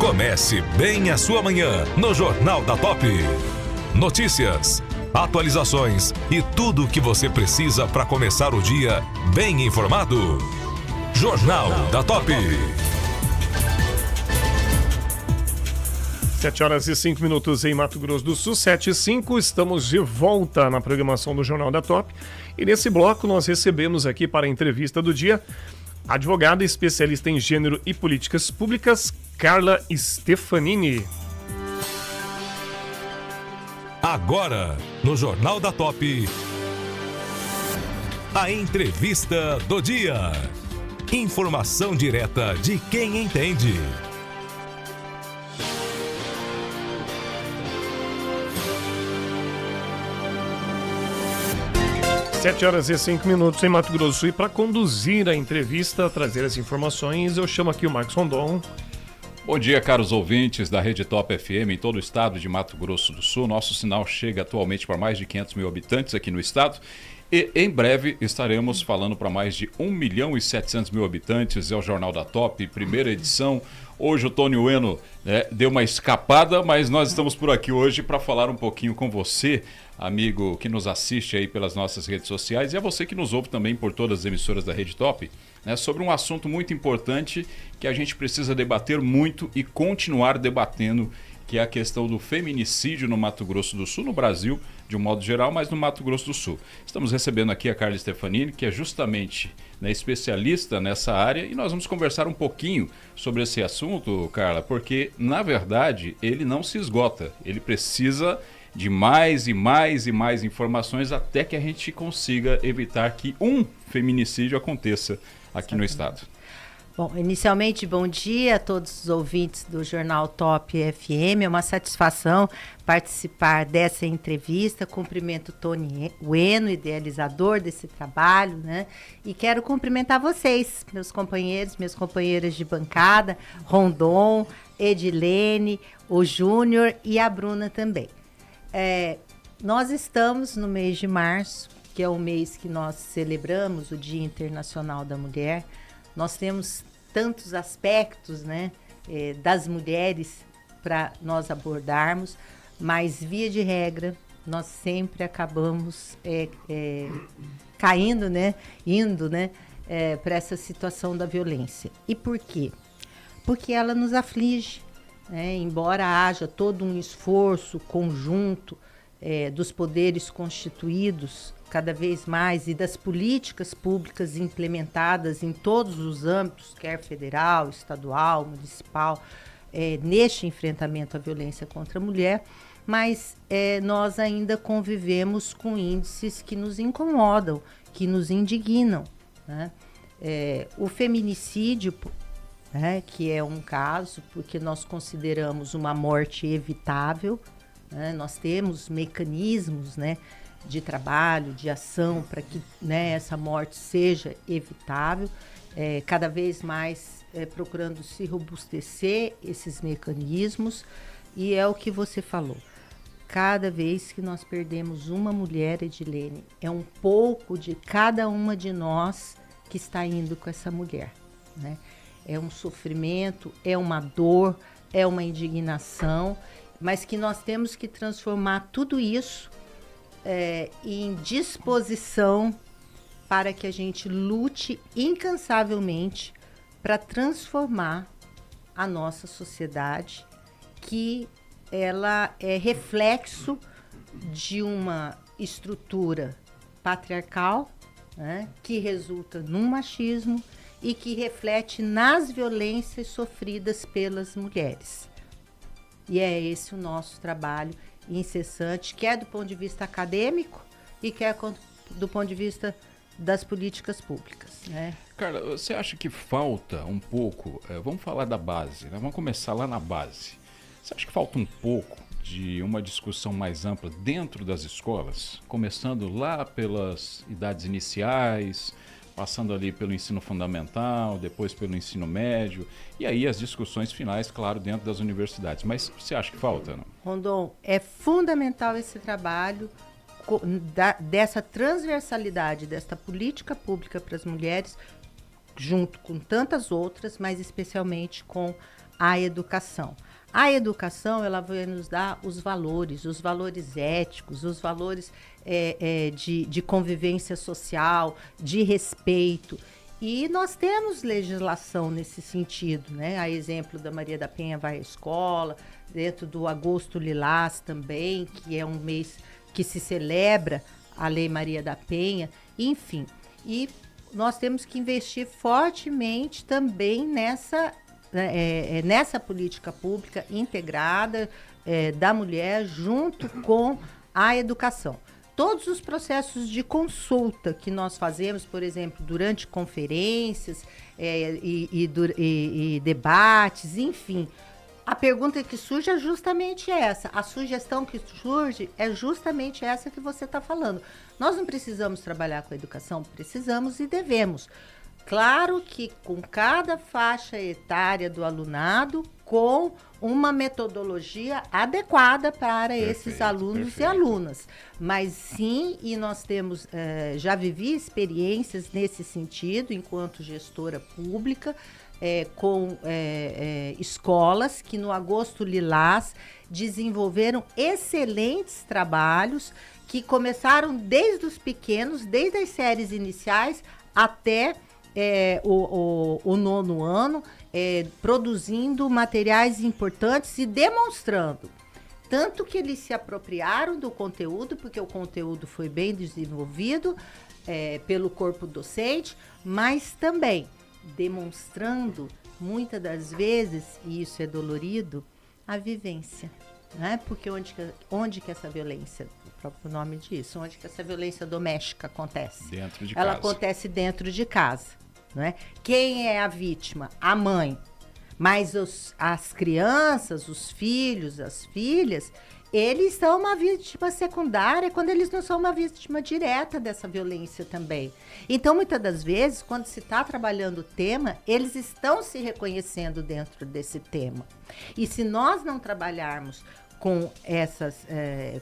Comece bem a sua manhã no Jornal da Top. Notícias, atualizações e tudo o que você precisa para começar o dia bem informado. Jornal da Top. 7h05 em Mato Grosso do Sul, 7h05, estamos de volta na programação do Jornal da Top. E nesse bloco nós recebemos aqui para a entrevista do dia a advogada especialista em gênero e políticas públicas, Carla Stefanini. Agora, no Jornal da Top, a entrevista do dia. Informação direta de quem entende. 7h05 em Mato Grosso do Sul. E para conduzir a entrevista, trazer as informações, eu chamo aqui o Marcos Rondon. Bom dia, caros ouvintes da Rede Top FM em todo o estado de Mato Grosso do Sul. Nosso sinal chega atualmente para mais de 500 mil habitantes aqui no estado. E em breve estaremos falando para mais de 1.700.000 habitantes. É o Jornal da Top, primeira edição. Hoje o Tony Ueno deu uma escapada, mas nós estamos por aqui hoje para falar um pouquinho com você, amigo que nos assiste aí pelas nossas redes sociais, e a você que nos ouve também por todas as emissoras da Rede Top, sobre um assunto muito importante que a gente precisa debater muito e continuar debatendo, que é a questão do feminicídio no Mato Grosso do Sul, no Brasil, de um modo geral, mas no Mato Grosso do Sul. Estamos recebendo aqui a Carla Stefanini, que é justamente especialista nessa área, e nós vamos conversar um pouquinho sobre esse assunto, Carla, porque, na verdade, ele não se esgota. Ele precisa de mais e mais e mais informações até que a gente consiga evitar que um feminicídio aconteça aqui no estado. Bom, inicialmente, bom dia a todos os ouvintes do Jornal Top FM. É uma satisfação participar dessa entrevista. Cumprimento o Tony Ueno, idealizador desse trabalho, E quero cumprimentar vocês, meus companheiros, minhas companheiras de bancada, Rondon, Edilene, o Júnior e a Bruna também. Nós estamos no mês de março, que é o mês que nós celebramos o Dia Internacional da Mulher. Nós temos tantos aspectos, das mulheres para nós abordarmos, mas, via de regra, nós sempre acabamos caindo, indo, para essa situação da violência. E por quê? Porque ela nos aflige, embora haja todo um esforço conjunto dos poderes constituídos, cada vez mais, e das políticas públicas implementadas em todos os âmbitos, quer federal, estadual, municipal, neste enfrentamento à violência contra a mulher, mas nós ainda convivemos com índices que nos incomodam, que nos indignam. O feminicídio, que é um caso, porque nós consideramos uma morte evitável, nós temos mecanismos, de trabalho, de ação para que essa morte seja evitável, cada vez mais procurando se robustecer esses mecanismos, e é o que você falou. Cada vez que nós perdemos uma mulher, Edilene, é um pouco de cada uma de nós que está indo com essa mulher. É um sofrimento, é uma dor, é uma indignação, mas que nós temos que transformar tudo isso em disposição para que a gente lute incansavelmente para transformar a nossa sociedade, que ela é reflexo de uma estrutura patriarcal, que resulta num machismo e que reflete nas violências sofridas pelas mulheres. E é esse o nosso trabalho incessante, quer do ponto de vista acadêmico e quer do ponto de vista das políticas públicas. Carla, você acha que falta um pouco, vamos falar da base, vamos começar lá na base. Você acha que falta um pouco de uma discussão mais ampla dentro das escolas, começando lá pelas idades iniciais, passando ali pelo ensino fundamental, depois pelo ensino médio, e aí as discussões finais, claro, dentro das universidades. Mas você acha que falta, não? Rondon, é fundamental esse trabalho dessa transversalidade, desta política pública para as mulheres, junto com tantas outras, mas especialmente com a educação. A educação, ela vai nos dar os valores éticos, os valores de convivência social, de respeito. E nós temos legislação nesse sentido, né? A exemplo da Maria da Penha vai à escola, dentro do Agosto Lilás também, que é um mês que se celebra a Lei Maria da Penha, enfim. E nós temos que investir fortemente também nessa política pública integrada da mulher junto com a educação. Todos os processos de consulta que nós fazemos, por exemplo, durante conferências e debates, enfim, a pergunta que surge é justamente essa. A sugestão que surge é justamente essa que você está falando. Nós não precisamos trabalhar com a educação? Precisamos e devemos. Claro que com cada faixa etária do alunado, com uma metodologia adequada para esses alunos e alunas. Mas sim, e nós temos, já vivi experiências nesse sentido, enquanto gestora pública, com escolas que no Agosto Lilás desenvolveram excelentes trabalhos que começaram desde os pequenos, desde as séries iniciais até o nono ano, produzindo materiais importantes e demonstrando tanto que eles se apropriaram do conteúdo, porque o conteúdo foi bem desenvolvido pelo corpo docente, mas também demonstrando, muitas das vezes, e isso é dolorido, a vivência, né? Porque onde que essa violência, o próprio nome diz, onde que essa violência doméstica acontece? Dentro de Ela casa. acontece dentro de casa, né? Quem é a vítima? A mãe. Mas as crianças, os filhos, as filhas, eles são uma vítima secundária quando eles não são uma vítima direta dessa violência também. Então, muitas das vezes, quando se está trabalhando o tema, eles estão se reconhecendo dentro desse tema. E se nós não trabalharmos com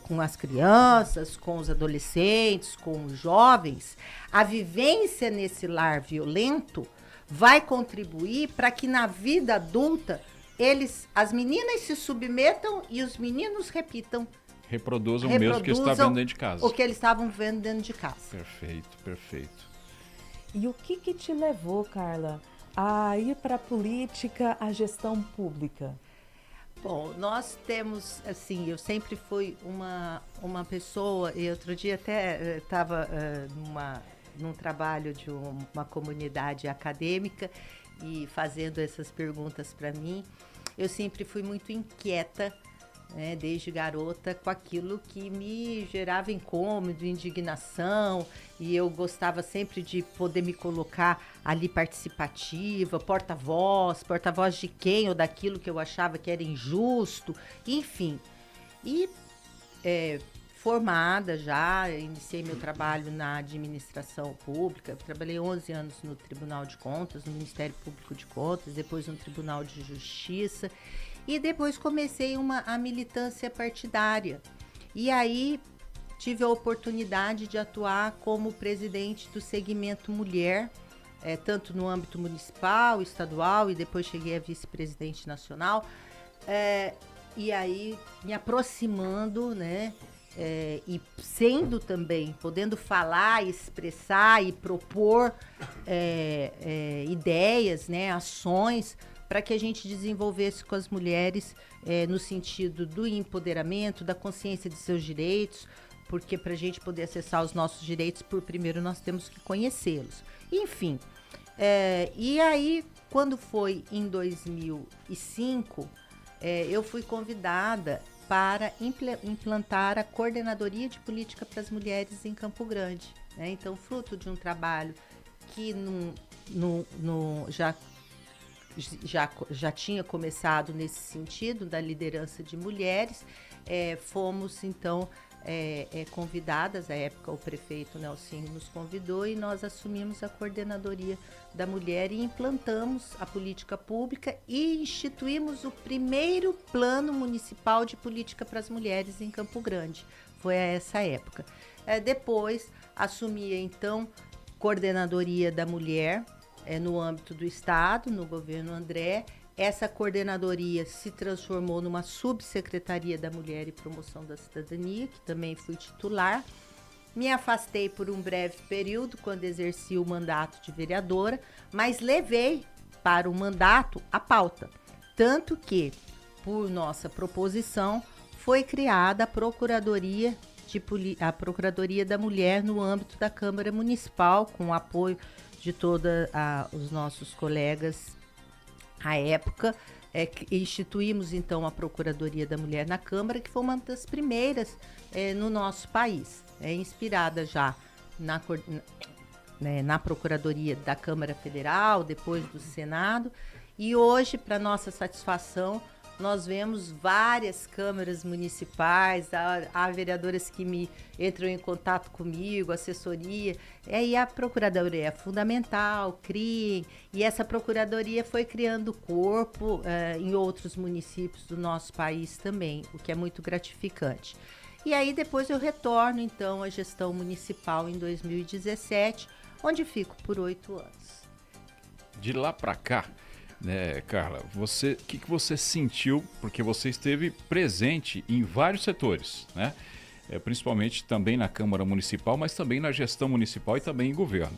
com as crianças, com os adolescentes, com os jovens, a vivência nesse lar violento vai contribuir para que na vida adulta as meninas se submetam e os meninos Reproduzam o mesmo que eles estavam vendo dentro de casa. O que eles estavam vendo dentro de casa. Perfeito, perfeito. E o que te levou, Carla, a ir para a política, a gestão pública? Bom, nós temos, assim, eu sempre fui uma pessoa, e outro dia até estava num trabalho de uma comunidade acadêmica e fazendo essas perguntas para mim, eu sempre fui muito inquieta, né, desde garota, com aquilo que me gerava incômodo, indignação, e eu gostava sempre de poder me colocar ali participativa, porta-voz de quem ou daquilo que eu achava que era injusto, enfim. E formada já, iniciei meu trabalho na administração pública, trabalhei 11 anos no Tribunal de Contas, no Ministério Público de Contas, depois no Tribunal de Justiça, e depois comecei a militância partidária. E aí tive a oportunidade de atuar como presidente do segmento mulher, tanto no âmbito municipal, estadual, e depois cheguei a vice-presidente nacional. E aí me aproximando, né? E sendo também, podendo falar, expressar e propor ideias, né, ações para que a gente desenvolvesse com as mulheres no sentido do empoderamento, da consciência de seus direitos, porque para a gente poder acessar os nossos direitos, primeiro nós temos que conhecê-los. Enfim, e aí, quando foi em 2005, eu fui convidada para implantar a Coordenadoria de Política para as Mulheres em Campo Grande, né? Então, fruto de um trabalho que já tinha começado nesse sentido, da liderança de mulheres, fomos, então, convidadas, à época o prefeito Nelsinho nos convidou e nós assumimos a Coordenadoria da Mulher e implantamos a política pública e instituímos o primeiro Plano Municipal de Política para as Mulheres em Campo Grande. Foi a essa época. Depois, assumi, então, Coordenadoria da Mulher no âmbito do Estado, no governo André, Essa coordenadoria se transformou numa subsecretaria da Mulher e Promoção da Cidadania, que também fui titular. Me afastei por um breve período, quando exerci o mandato de vereadora, mas levei para o mandato a pauta. Tanto que, por nossa proposição, foi criada a Procuradoria da Mulher no âmbito da Câmara Municipal, com o apoio de todos os nossos colegas à época. Instituímos, então, a Procuradoria da Mulher na Câmara, que foi uma das primeiras no nosso país. Inspirada já na Procuradoria da Câmara Federal, depois do Senado. E hoje, para nossa satisfação, nós vemos várias câmaras municipais, há vereadoras que entram em contato comigo, assessoria, e a Procuradoria é fundamental, criem, e essa Procuradoria foi criando corpo em outros municípios do nosso país também, o que é muito gratificante. E aí depois eu retorno, então, à gestão municipal em 2017, onde fico por 8 anos. De lá para cá, né, Carla, o que você sentiu, porque você esteve presente em vários setores, né? Principalmente também na Câmara Municipal, mas também na gestão municipal e também em governo.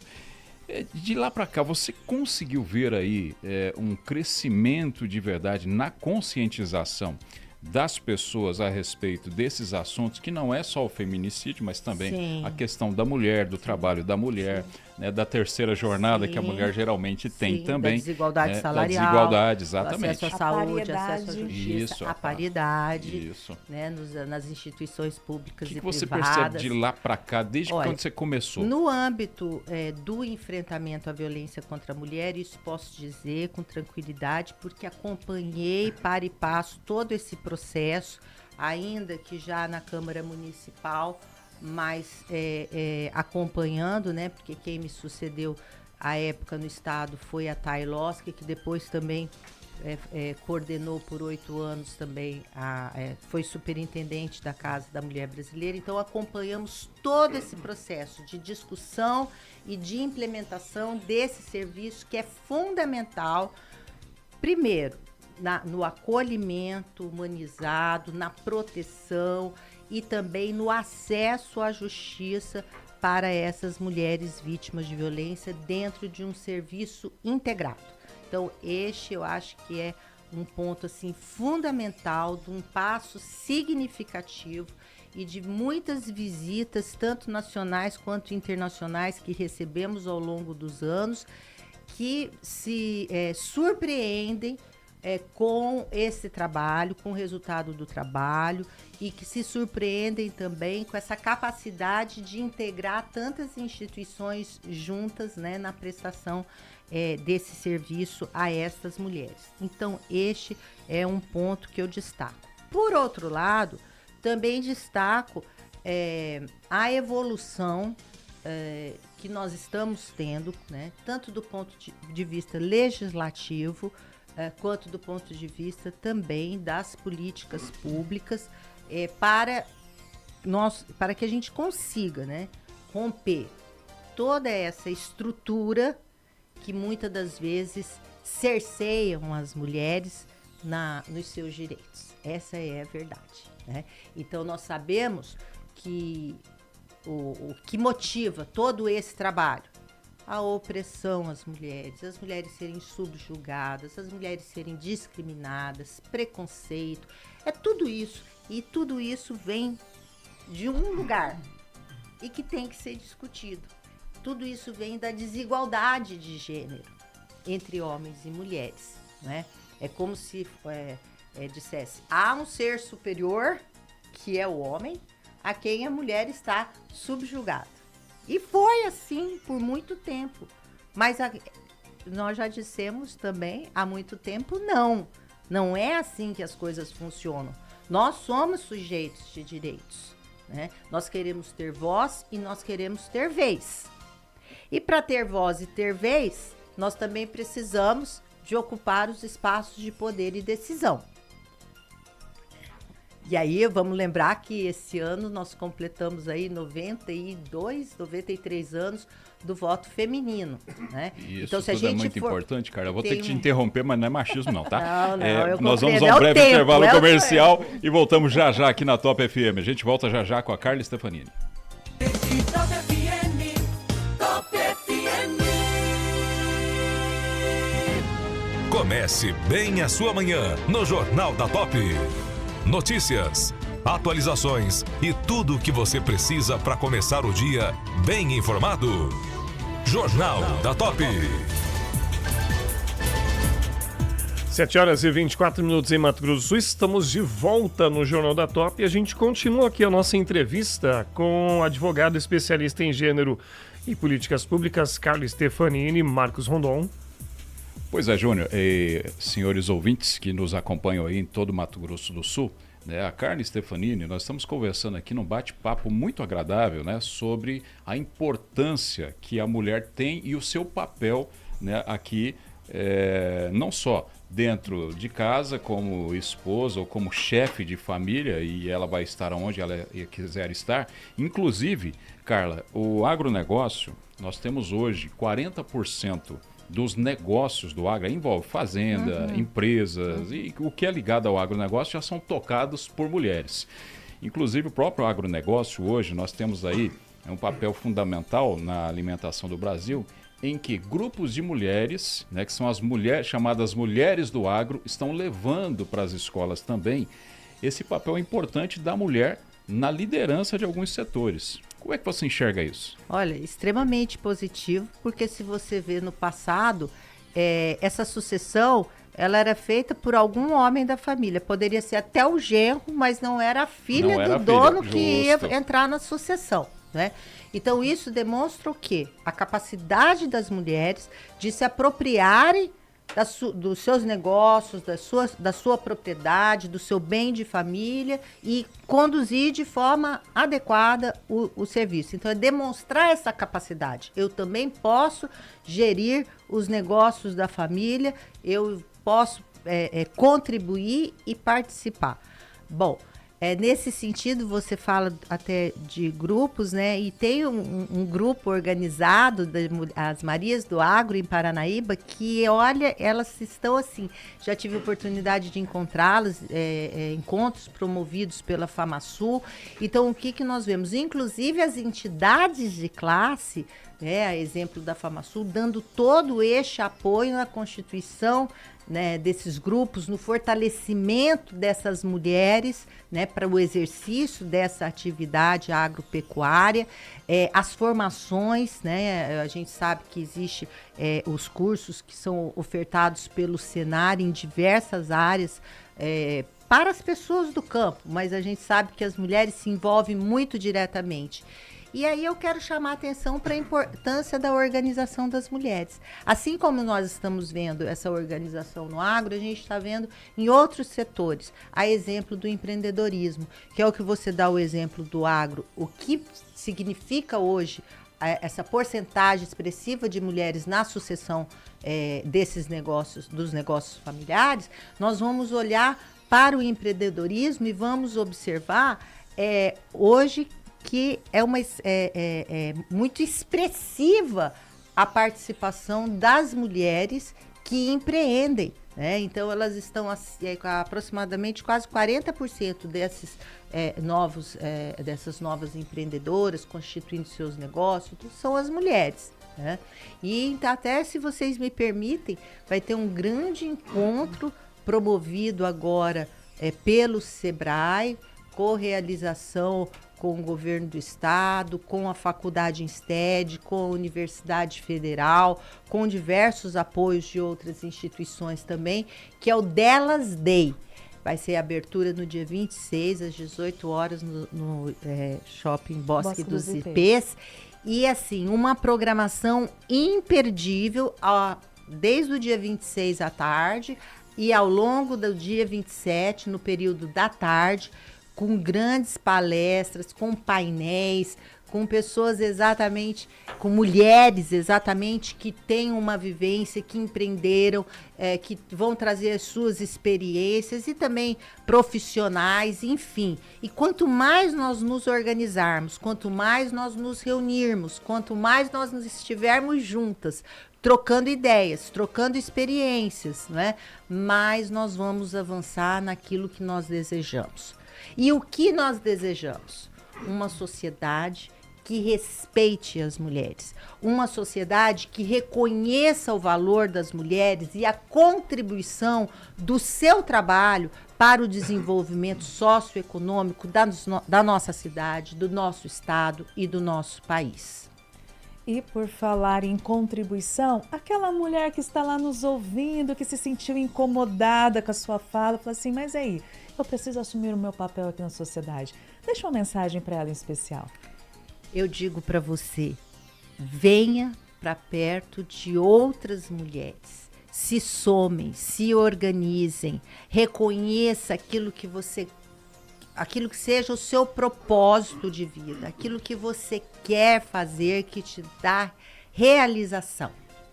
De lá para cá, você conseguiu ver aí um crescimento de verdade na conscientização das pessoas a respeito desses assuntos, que não é só o feminicídio, mas também Sim. a questão da mulher, do trabalho da mulher, né, da terceira jornada que a mulher geralmente tem também. Da desigualdade salarial. Da desigualdade, exatamente. Acesso à saúde, acesso à justiça, Isso, a paridade, Isso. né, nas instituições públicas O que e você privadas. percebe de lá para cá, desde Olha, quando você começou? No âmbito do enfrentamento à violência contra a mulher, isso posso dizer com tranquilidade, porque acompanhei para e passo todo esse processo, ainda que já na Câmara Municipal, mas acompanhando, né, porque quem me sucedeu à época no Estado foi a Thay Losky, que depois também coordenou por 8 anos também, foi superintendente da Casa da Mulher Brasileira. Então acompanhamos todo esse processo de discussão e de implementação desse serviço, que é fundamental, primeiro, no acolhimento humanizado, na proteção e também no acesso à justiça para essas mulheres vítimas de violência dentro de um serviço integrado. Então, eu acho que é um ponto assim fundamental, de um passo significativo e de muitas visitas, tanto nacionais quanto internacionais, que recebemos ao longo dos anos, que se surpreendem com esse trabalho, com o resultado do trabalho, e que se surpreendem também com essa capacidade de integrar tantas instituições juntas, né, na prestação desse serviço a estas mulheres. Então, este é um ponto que eu destaco. Por outro lado, também destaco a evolução que nós estamos tendo, né, tanto do ponto de vista legislativo, quanto do ponto de vista também das políticas públicas, para que a gente consiga, né, romper toda essa estrutura que muitas das vezes cerceiam as mulheres nos seus direitos. Essa é a verdade, né? Então nós sabemos que o que motiva todo esse trabalho, a opressão às mulheres, as mulheres serem subjugadas, as mulheres serem discriminadas, preconceito, tudo isso. E tudo isso vem de um lugar e que tem que ser discutido. Tudo isso vem da desigualdade de gênero entre homens e mulheres, né? É como se dissesse, há um ser superior, que é o homem, a quem a mulher está subjugada. E foi assim por muito tempo. Mas nós já dissemos também há muito tempo, não é assim que as coisas funcionam. Nós somos sujeitos de direitos, né? Nós queremos ter voz e nós queremos ter vez. E para ter voz e ter vez, nós também precisamos de ocupar os espaços de poder e decisão. E aí, vamos lembrar que esse ano nós completamos aí 93 anos do voto feminino, né? Isso então, se a tudo gente é muito importante, Carla. Eu vou ter que te um- interromper, mas não é machismo não, tá? Não, eu nós vamos compreendo. a um É o breve tempo, intervalo é o comercial e voltamos já já aqui na Top FM. A gente volta já já com a Carla Stefanini. Comece bem a sua manhã no Jornal da Top. Notícias, atualizações e tudo o que você precisa para começar o dia bem informado. Jornal da Top. 7h24 em Mato Grosso do Sul. Estamos de volta no Jornal da Top e a gente continua aqui a nossa entrevista com o advogado especialista em gênero e políticas públicas, Carla Stefanini e Marcos Rondon. Pois é, Júnior, e senhores ouvintes que nos acompanham aí em todo o Mato Grosso do Sul, né, a Carla Stefanini, nós estamos conversando aqui num bate-papo muito agradável, né, sobre a importância que a mulher tem e o seu papel, né, aqui, não só dentro de casa, como esposa ou como chefe de família, e ela vai estar onde ela quiser estar. Inclusive, Carla, o agronegócio, nós temos hoje 40% dos negócios do agro, envolve fazenda, empresas, e o que é ligado ao agronegócio já são tocados por mulheres. Inclusive o próprio agronegócio hoje, nós temos aí um papel fundamental na alimentação do Brasil, em que grupos de mulheres, né, que são as mulheres chamadas mulheres do agro, estão levando para as escolas também esse papel importante da mulher na liderança de alguns setores. Como é que você enxerga isso? Olha, extremamente positivo, porque se você vê no passado, essa sucessão, ela era feita por algum homem da família. Poderia ser até o genro, mas não era a filha do dono que ia entrar na sucessão, né? Então isso demonstra o quê? A capacidade das mulheres de se apropriarem dos seus negócios, da sua propriedade, do seu bem de família e conduzir de forma adequada o serviço. Então, é demonstrar essa capacidade. Eu também posso gerir os negócios da família, eu posso contribuir e participar. Bom, nesse sentido, você fala até de grupos, né? E tem um grupo organizado, as Marias do Agro, em Paranaíba, que, olha, elas estão assim, já tive oportunidade de encontrá-las, encontros promovidos pela FamaSul. Então, o que nós vemos? Inclusive, as entidades de classe, a exemplo da FamaSul, dando todo este apoio na constituição, né, desses grupos, no fortalecimento dessas mulheres, né, para o exercício dessa atividade agropecuária, as formações, né, a gente sabe que existe os cursos que são ofertados pelo Senar em diversas áreas, para as pessoas do campo, mas a gente sabe que as mulheres se envolvem muito diretamente. E aí eu quero chamar a atenção para a importância da organização das mulheres. Assim como nós estamos vendo essa organização no agro, a gente está vendo em outros setores. A exemplo do empreendedorismo, que é o que você dá o exemplo do agro. O que significa hoje essa porcentagem expressiva de mulheres na sucessão desses negócios, dos negócios familiares, nós vamos olhar para o empreendedorismo e vamos observar hoje que é muito expressiva a participação das mulheres que empreendem, né? Então, elas estão aproximadamente quase 40% dessas novas empreendedoras constituindo seus negócios, são as mulheres, né? E até, se vocês me permitem, vai ter um grande encontro promovido agora pelo SEBRAE, co-realização com o governo do estado, com a faculdade Insted, com a Universidade Federal, com diversos apoios de outras instituições também, que é o Delas Day. Vai ser a abertura no dia 26, às 18 horas, no Shopping Bosque dos Ipês. E, assim, uma programação imperdível, desde o dia 26 à tarde e ao longo do dia 27, no período da tarde, com grandes palestras, com painéis, com pessoas exatamente, com mulheres exatamente que têm uma vivência, que empreenderam, que vão trazer as suas experiências e também profissionais, enfim. E quanto mais nós nos organizarmos, quanto mais nós nos reunirmos, quanto mais nós nos estivermos juntas, trocando ideias, trocando experiências, né? Mais nós vamos avançar naquilo que nós desejamos. E o que nós desejamos? Uma sociedade que respeite as mulheres, uma sociedade que reconheça o valor das mulheres e a contribuição do seu trabalho para o desenvolvimento socioeconômico da nossa cidade, do nosso estado e do nosso país. E por falar em contribuição, aquela mulher que está lá nos ouvindo, que se sentiu incomodada com a sua fala, fala assim, mas aí, eu preciso assumir o meu papel aqui na sociedade. Deixa uma mensagem para ela em especial. Eu digo para você, venha para perto de outras mulheres, se somem, se organizem, reconheça aquilo que seja o seu propósito de vida, aquilo que você quer fazer, que te dá realização,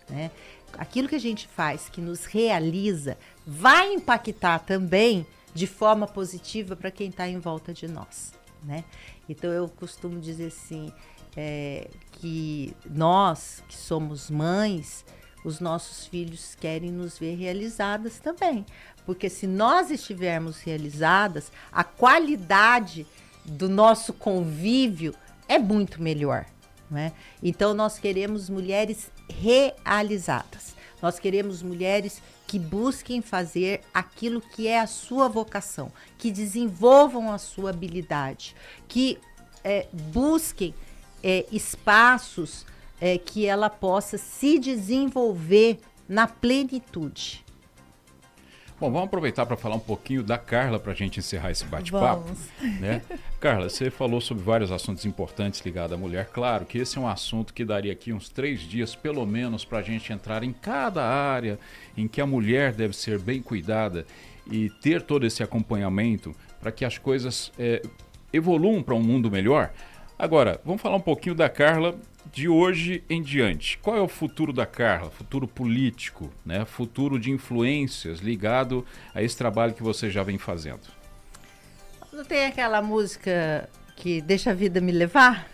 né? Aquilo que a gente faz, que nos realiza, vai impactar também de forma positiva para quem está em volta de nós, né? Então eu costumo dizer assim, que nós que somos mães, os nossos filhos querem nos ver realizadas também. Porque se nós estivermos realizadas, a qualidade do nosso convívio é muito melhor, né? Então nós queremos mulheres realizadas. Nós queremos mulheres que busquem fazer aquilo que é a sua vocação, que desenvolvam a sua habilidade, que busquem espaços que ela possa se desenvolver na plenitude. Bom, vamos aproveitar para falar um pouquinho da Carla para a gente encerrar esse bate-papo. Né? Carla, você falou sobre vários assuntos importantes ligados à mulher. Claro que esse é um assunto que daria aqui uns 3 dias, pelo menos, para a gente entrar em cada área em que a mulher deve ser bem cuidada e ter todo esse acompanhamento para que as coisas evoluam para um mundo melhor. Agora, vamos falar um pouquinho da Carla de hoje em diante. Qual é o futuro da Carla? Futuro político, né? Futuro de influências ligado a esse trabalho que você já vem fazendo. Não tem aquela música que deixa a vida me levar?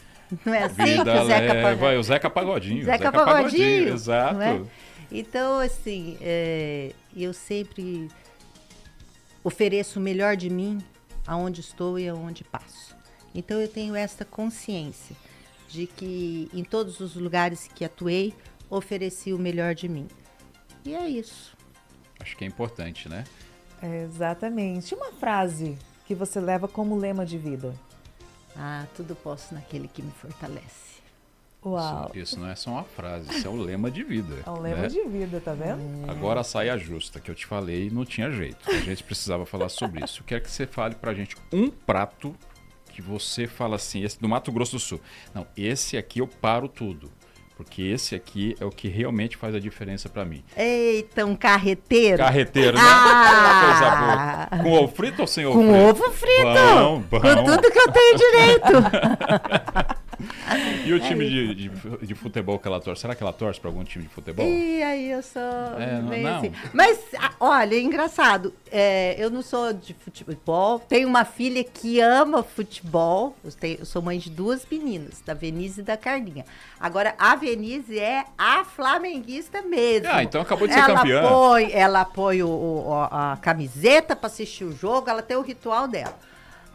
Não é assim Vida que o Zeca leva, o Zeca Pagodinho. Zeca Pagodinho, exato. não é? Então, assim, eu sempre ofereço o melhor de mim aonde estou e aonde passo. Então eu tenho esta consciência de que em todos os lugares que atuei, ofereci o melhor de mim. E é isso. Acho que é importante, né? Exatamente. Uma frase que você leva como lema de vida. Tudo posso naquele que me fortalece. Uau. Isso não é só uma frase, isso é um lema de vida. É um lema de vida, tá vendo? Agora a saia justa, que eu te falei, não tinha jeito. A gente precisava falar sobre isso. Eu quero que você fale pra gente um prato que você fala assim, esse do Mato Grosso do Sul. Não, esse aqui eu paro tudo. Porque esse aqui é o que realmente faz a diferença pra mim. Eita, um carreteiro. Carreteiro, né? Coisa boa. Com ovo frito ou sem ovo frito? Com ovo frito. Bom. Com tudo que eu tenho direito. E o time de futebol que ela torce? Será que ela torce para algum time de futebol? E aí eu sou meio não. assim. Mas, olha, é engraçado. Eu não sou de futebol. Tenho uma filha que ama futebol. Eu sou mãe de 2 meninas, da Venise e da Carlinha. Agora, a Venise é a flamenguista mesmo. Então acabou de ser campeã. Ela põe a camiseta para assistir o jogo, ela tem o ritual dela.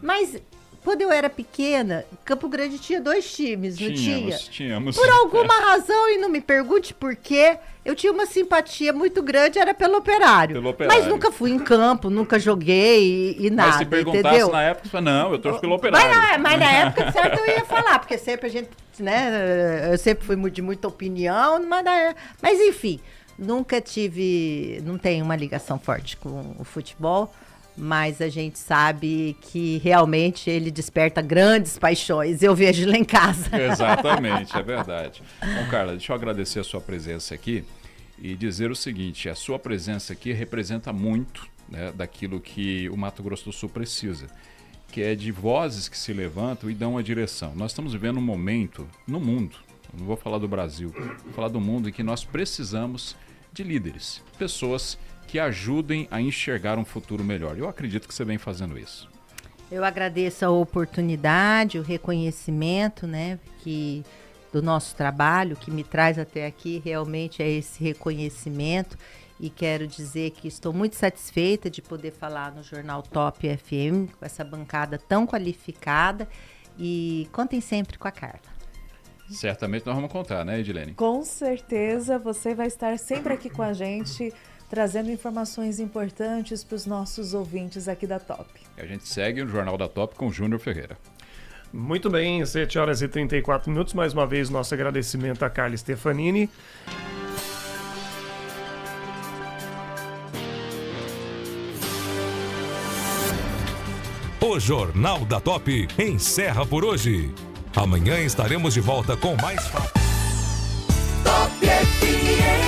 Mas quando eu era pequena, Campo Grande tinha 2 times, não tinha? Tínhamos. Por alguma razão, e não me pergunte por quê, eu tinha uma simpatia muito grande, era pelo Operário. Mas nunca fui em campo, nunca joguei e nada, mas se perguntasse entendeu? na época, você fala, não, eu torço pelo Operário. Mas na época, certo, eu ia falar, porque sempre a gente, né, eu sempre fui de muita opinião, mas enfim, não tenho uma ligação forte com o futebol. Mas a gente sabe que realmente ele desperta grandes paixões. Eu vejo lá em casa. Exatamente, é verdade. Bom, Carla, deixa eu agradecer a sua presença aqui e dizer o seguinte, a sua presença aqui representa muito, né, daquilo que o Mato Grosso do Sul precisa. que é de vozes que se levantam e dão uma direção. Nós estamos vivendo um momento no mundo, não vou falar do Brasil, vou falar do mundo em que nós precisamos de líderes, pessoas que ajudem a enxergar um futuro melhor. Eu acredito que você vem fazendo isso. Eu agradeço a oportunidade, o reconhecimento, né, do nosso trabalho, que me traz até aqui realmente é esse reconhecimento, e quero dizer que estou muito satisfeita de poder falar no Jornal Top FM com essa bancada tão qualificada, e contem sempre com a Carla. Certamente nós vamos contar, né, Edilene? Com certeza, você vai estar sempre aqui com a gente, trazendo informações importantes para os nossos ouvintes aqui da Top. E a gente segue o Jornal da Top com o Júnior Ferreira. Muito bem, 7h34. Mais uma vez, nosso agradecimento a Carla Stefanini. O Jornal da Top encerra por hoje. Amanhã estaremos de volta com mais fatos. Top FM.